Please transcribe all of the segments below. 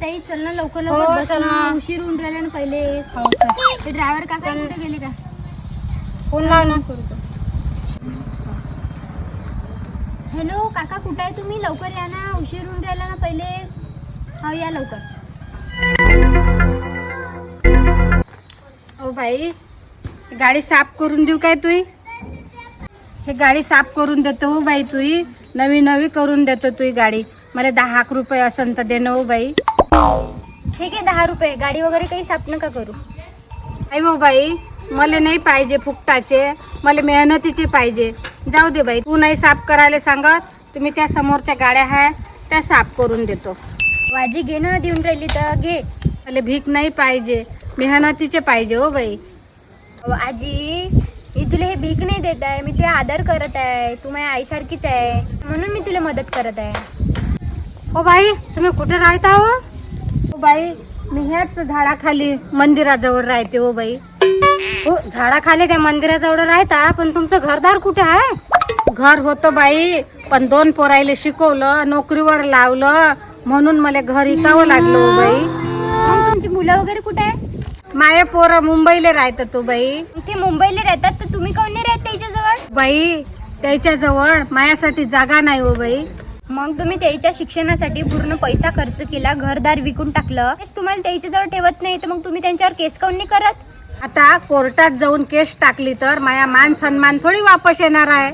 ताई चल ना लवकर हो, लवकर बस चल ना, ना. उशीर होऊन राहिला ना पहिले. हो चल ते ड्रायव्हर काका कुठे गेले का? फोन लाव ना. हॅलो काका कुठे आहे तुम्ही? लवकर या ना, उशीर होऊन राहिला ना पहिले. हो या लवकर. ओ बाई गाडी साफ करून देऊ काय तुई? हे गाडी साफ करून देतो हो बाई तुई. नवी नवी करून देतो तुई गाडी. मला 10 रुपये असन तर दे ना हो बाई. ठीक आहे 10 रुपये. गाडी वगैरे काही साफ नका करू. आई हो बाई मला नाही पाहिजे फुकटाचे, मला मेहनतीचे पाहिजे. जाऊ दे बाई, तू नाही साफ करायला सांगत, तुम्ही त्या समोरच्या गाड्या आहे त्या साफ करून देतो. वाजी घे ना, देऊन राहिली तर घे. मला भीक नाही पाहिजे, मेहनतीचे पाहिजे हो बाई. अहो, आजी मी तुला हे भीक नाही देत आहे, मी तुला आदर करत आहे. तू माझ्या आईसारखीच आहे म्हणून मी तुला मदत करत आहे. हो बाई तुम्ही कुठे राहता हो? हो बाई मी ह्याच झाडाखाली मंदिराजवळ राहते हो बाई. हो झाडाखाली त्या मंदिराजवळ राहता, पण तुमचं घरदार कुठे आहे? घर होतं बाई, पण 2 पोरायले शिकवलं, नोकरीवर लावलं, म्हणून मला घर इकावं लागलं हो बाई. मग तुमची मुलं वगैरे कुठे आहे? माये पोरं मुंबईला राहतात तो बाई. ते मुंबईला राहतात तर तुम्ही काऊन नाही राहत त्याच्याजवळ? बाई त्याच्याजवळ मायासाठी जागा नाही हो बाई. मग तुम्ही त्याच्या शिक्षणासाठी पूर्ण पैसा खर्च केला, घरदार विकून टाकलं, तेच तुम्हाला त्याच्याजवळ ठेवत नाही, तर मग तुम्ही त्यांच्यावर केस काऊन नाही करत? आता कोर्टात जाऊन केस टाकली तर माया मान सन्मान थोडी वापस येणार आहे.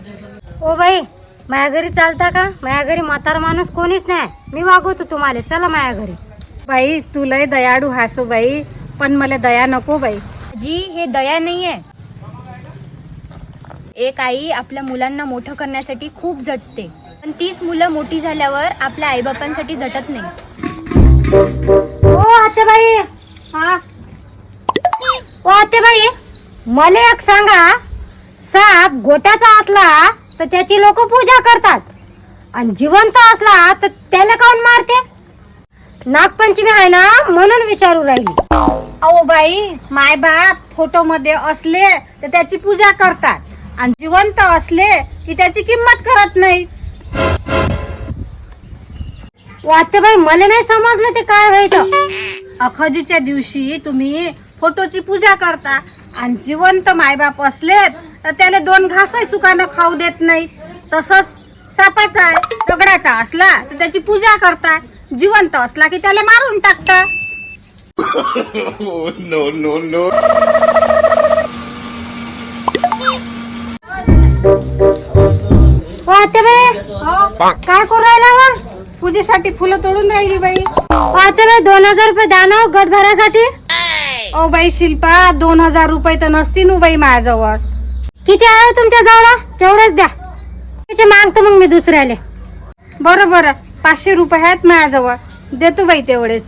ओ बाई माया घरी चालता का? माया घरी म्हातारा माणूस कोणीच नाही, मी वागवतो तुम्हाला, चला माया घरी. बाई तू लय दयाळू हासो बाई, पण मला दया नको बाई. जी हे दया नाहीये. एक आई आपल्या मुलांना मोठं करण्यासाठी खूप झटते, पण 30 मुलं मोठी झाल्यावर आपल्या आईबापांसाठी झटत नाही. ओ आतेबाई, हा ओ आतेबाई मला एक सांगा, साप गोट्याचा असला तर त्याची लोक पूजा करतात, आणि जिवंत असला तर त्याला काऊन मारते? नागपंचमी आहे ना म्हणून विचारू राहिली. अहो बाई माय बाप फोटो मध्ये असले तर त्याची पूजा करतात, आणि जिवंत असले की त्याची किंमत करत नाही. वाटते मला नाही समजलं ते काय व्हायचं. अखजीच्या दिवशी तुम्ही फोटोची पूजा करता, आणि जिवंत मायबाप असले तर त्याला 2 घासही सुकानं खाऊ देत नाही. तसंच सापाचा आहे, दगडाचा असला तर त्याची पूजा करता, जिवंत असला की त्याला मारून टाकता. no, no, no. काय करू राहिला वा? पूजेसाठी फुलं तोडून राहिली बाई. पाहते बाई 2000 रुपये द्या ना गट भरासाठी. ओ बाई शिल्पा 2000 रुपये तर नसतील बाई माझ्याजवळ. किती आहे तुमच्या जवळ? तेवढेच द्या, त्याचे मागतो मग मी दुसऱ्याले. बरं बरं 500 रुपये आहेत माझ्याजवळ, देतो बाई तेवढेच.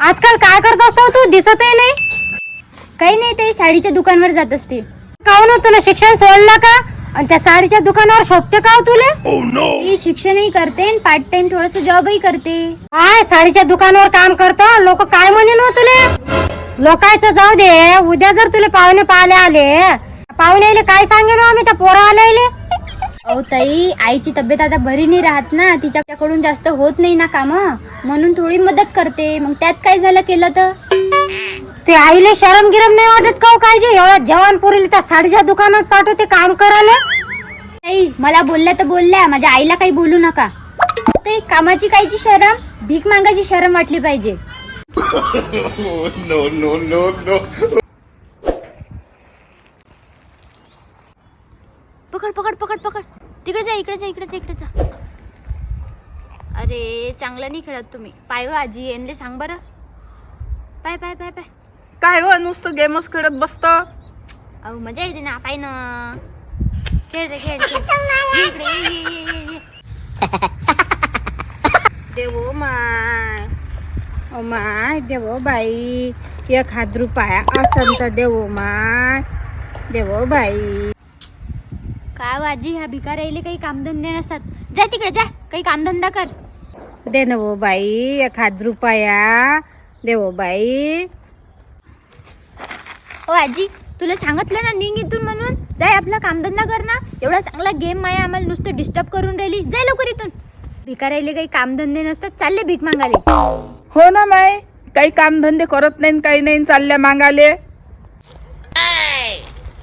आजकाल काय करत असतो तू? दिसतही नाही. काही नाही, ते साडीच्या दुकानावर जात असते. काहून तुला शिक्षण सोडलं का? आणि त्या साडीच्या दुकानावर शोभते का तुले? ती शिक्षणही करते आणि पार्ट टाइम थोडस जॉबही करते. काय साडीच्या दुकानावर काम करतो? लोक काय म्हणेन हो तुले? लोकांचं जाऊ दे, उद्या जर तुला पाहुणे पाहिले आले, पाहुणे काय सांगेन आम्ही त्या पोरा आले? अहो ताई, आईची तब्येत आता बरी नाही राहत ना, तिच्याकडून जास्त होत नाही ना काम, म्हणून थोडी मदत करते. मग त्यात काय झालं केलं तर? ते आईले शरम गिरम नाही वाटत का? काय जे एवढ्या जवान पोरीला त्या साडीच्या दुकानात पाठवते काम करायला? ताई मला बोलल्या तर बोलल्या, माझ्या आईला काही बोलू नका. ते कामाची कायची शरम, भीक मागायची शरम वाटली पाहिजे. no, no, no, no. पकड पकड पकड पकड, तिकडे जा, इकडे जा, इकडे जा, इकडे जा. अरे चांगलं नाही खेळत तुम्ही. पाय व आजी यांले सांग बरं. पाय पाय पाय पाय. काय हो नुसतं गेमच खेळत बसत. अहो मजा येते ना, पाय ना. खेळ रे खेळ, खेळ. ये इकडे, ये ये ये ये ये. देवो माय, ओ माय देवो बाई, 1000 रुपया असन तर देवो माय, देवो बाई. काय आजी, ह्या भिकार यायले काही कामधंदे नसतात. जा तिकडे जा, काही कामधंदा कर. दे न वो बाई 1000 रुपया, देवो बाई. ओ आजी, तुला सांगितलं ना निघ इथून म्हणून. जाय आपला कामधंदा कर ना. एवढा चांगला गेम माया आम्हाला नुसतं डिस्टर्ब करून राहिली. जाय लवकर इथून. भिकारायले काही कामधंदे नसतात, चालले भीक मागाले. हो ना माय, काही कामधंदे करत नाही काही नाही, चालल्या मागाले.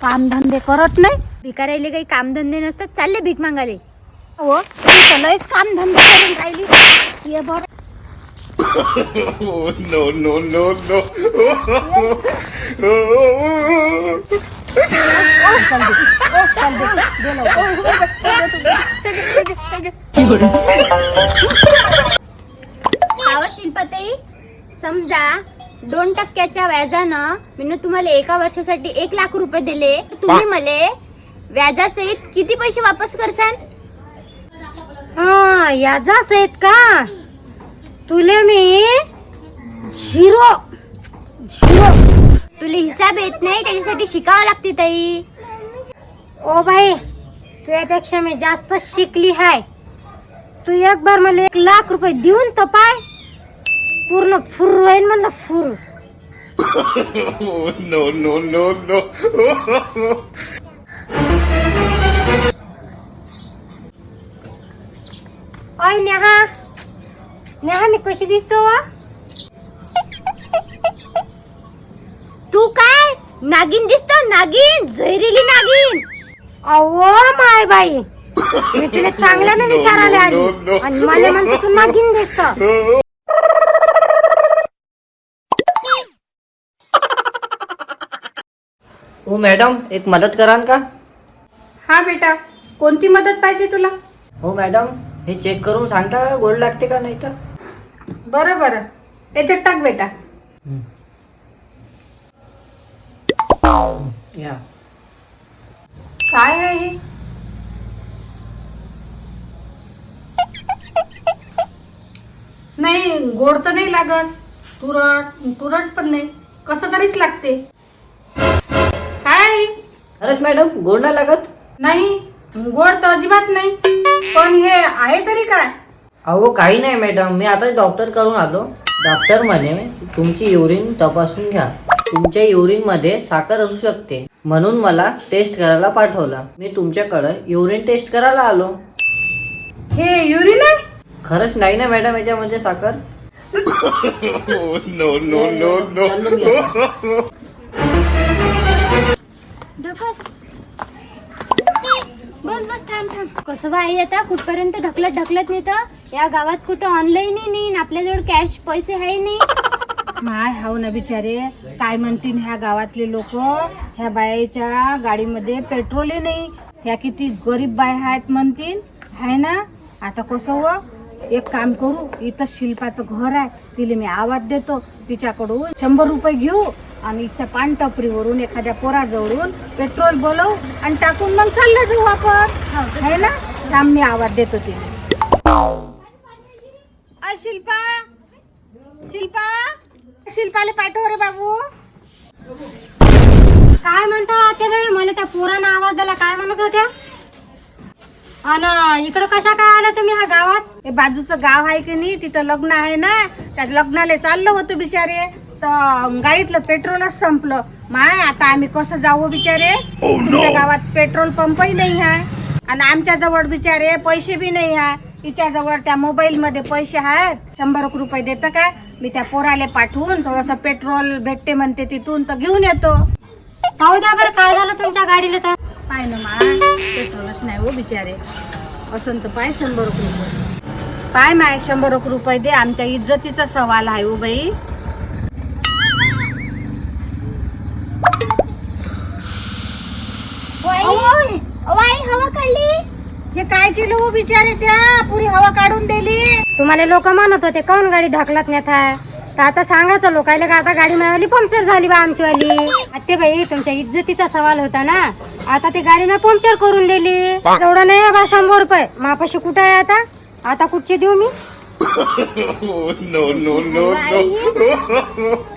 कामधंदे करत नाही. भिकारायले काही कामधंदे नसतात, चालले भीक मागाले. हो तू लयच कामधंदे करून राहिली. ये बरं. Oh, no, no, no, no. आवा शिल्पाताई, समजा 2% व्याजानं मी तुम्हाला एका वर्षासाठी 1 लाख रुपये दिले, तुम्ही मला व्याजासहित किती पैसे वापस करसान? हा याचाच आहेत का? तुले मी झिरो तुला हिसाब येत नाही, त्याच्यासाठी शिकावं लागते ताई. ओ बाई, तुझ्यापेक्षा मी जास्त शिकली हाय. तू एक बार मला 1 लाख रुपये देऊन तर पाय, पूर्ण फुर होईन म्हणलं फुर. Oh, no, no, no, no. ओय नेहा, नेहा मी कशी दिसतो वा? तू काय नागिन दिसतो? नागिन, जहरीली नागिन. अहो माय बाई, मी तुला चांगल्याने विचारायला आली आणि मला म्हणते तू नागिन दिसतो. ओ मॅडम, एक मदत कराल का? हा बेटा, कोणती मदत पाहिजे तुला? हो मॅडम, हे चेक करून सांगता का गोड लागते का नाही तर? बरं बरं, याच्यात टाक बेटा. या. काय आहे हे? नाही, गोड तर नाही लागत. तुरट पण नाही, कसं तरीच लागते. काय आहे? खरंच मॅडम, गोड नाही लागत? नाही, गोड तर अजिबात नाही. पण हे आहे तरी काय? अहो काही नाही मॅडम, मी आता डॉक्टर करून आलो. डॉक्टर म्हणे तुमची युरिन तपासून घ्या, तुमच्या युरिन मध्ये साखर असू शकते, म्हणून मला टेस्ट करायला पाठवलं. मी तुमच्याकडे युरिन टेस्ट करायला आलो. हे युरिन आहे? खरंच नाही ना मॅडम याच्यामध्ये साखर? Oh, no, no, no, no. चाललो मी आता. बस थांब. कसं बाई, आता कुठपर्यंत ढकलत नेत? या गावात कुठं ऑनलाईन नाही, आपल्याजवळ कॅश पैसे आहे नाही. माय हाव ना बिचारे, काय म्हणतील ह्या गावातले लोक, ह्या बायाच्या गाडीमध्ये पेट्रोलही नाही, ह्या किती गरीब बाया आहेत म्हणतील, आहे ना. आता कसं व, एक काम करू, इथं शिल्पाचं घर आहे, तिला मी आवाज देतो, तिच्याकडून 100 रुपये घेऊ आणि इथच्या पानटपरीवरून एखाद्या पोराजवळून पेट्रोल बोलवू आणि टाकून मग चाललं जाऊ आपण, आहे ना. थांब, मी आवाज देतो तिला. शिल्पाला पाठव रे बाबू. काय म्हणता ते बाई, मला त्या पोरानं आवाज दिला, काय म्हणत होत्या? आणि इकडं कशा काय आल्या तुम्ही ह्या गावात? हे बाजूचं गाव आहे की नाही, तिथं लग्न आहे ना, त्या लग्नाला चाललं होतं बिचारे, तर गाडीतलं पेट्रोलच संपलं. माय आता आम्ही कसं जाऊ बिचारे? तुमच्या गावात पेट्रोल पंपही नाही आहे आणि आमच्या जवळ बिचारे पैसे बी नाही आहे. तिच्या जवळ त्या मोबाईल मध्ये पैसे आहेत, 100 रुपये देतं काय? मी त्या पोराले पाठवून थोडस पेट्रोल भेटते म्हणते तिथून, तर घेऊन येतो. पाहू द्या बरं काय झालं तुमच्या गाडीला तर. पाय ना माय, पेट्रोलच नाही हो बिचारे. असं तर पाय 100 रुपये पाय माय, 100 रुपये दे, आमच्या इज्जतीचा सवाल आहे हो बाई. वाई हवा काढली. हे काय केलं हो बिचारे, त्या पुरी हवा काढून दिली. तुम्हाला लोक म्हणत होते काऊन गाडी ढकलत नेत आहे, तर आता सांगायचं लोकायला का आता गाडी माझ्यावाली पंक्चर झाली बा आमचीवाली. आत्ते बाई, तुमच्या इज्जतीचा सवाल होता ना, आता ती गाडी ना पंक्चर करून दिली. एवढं नाही बा 100 रुपये मापाशी कुठं आहे आता? आता कुठचे देऊ मी? Oh, no, no, no, no.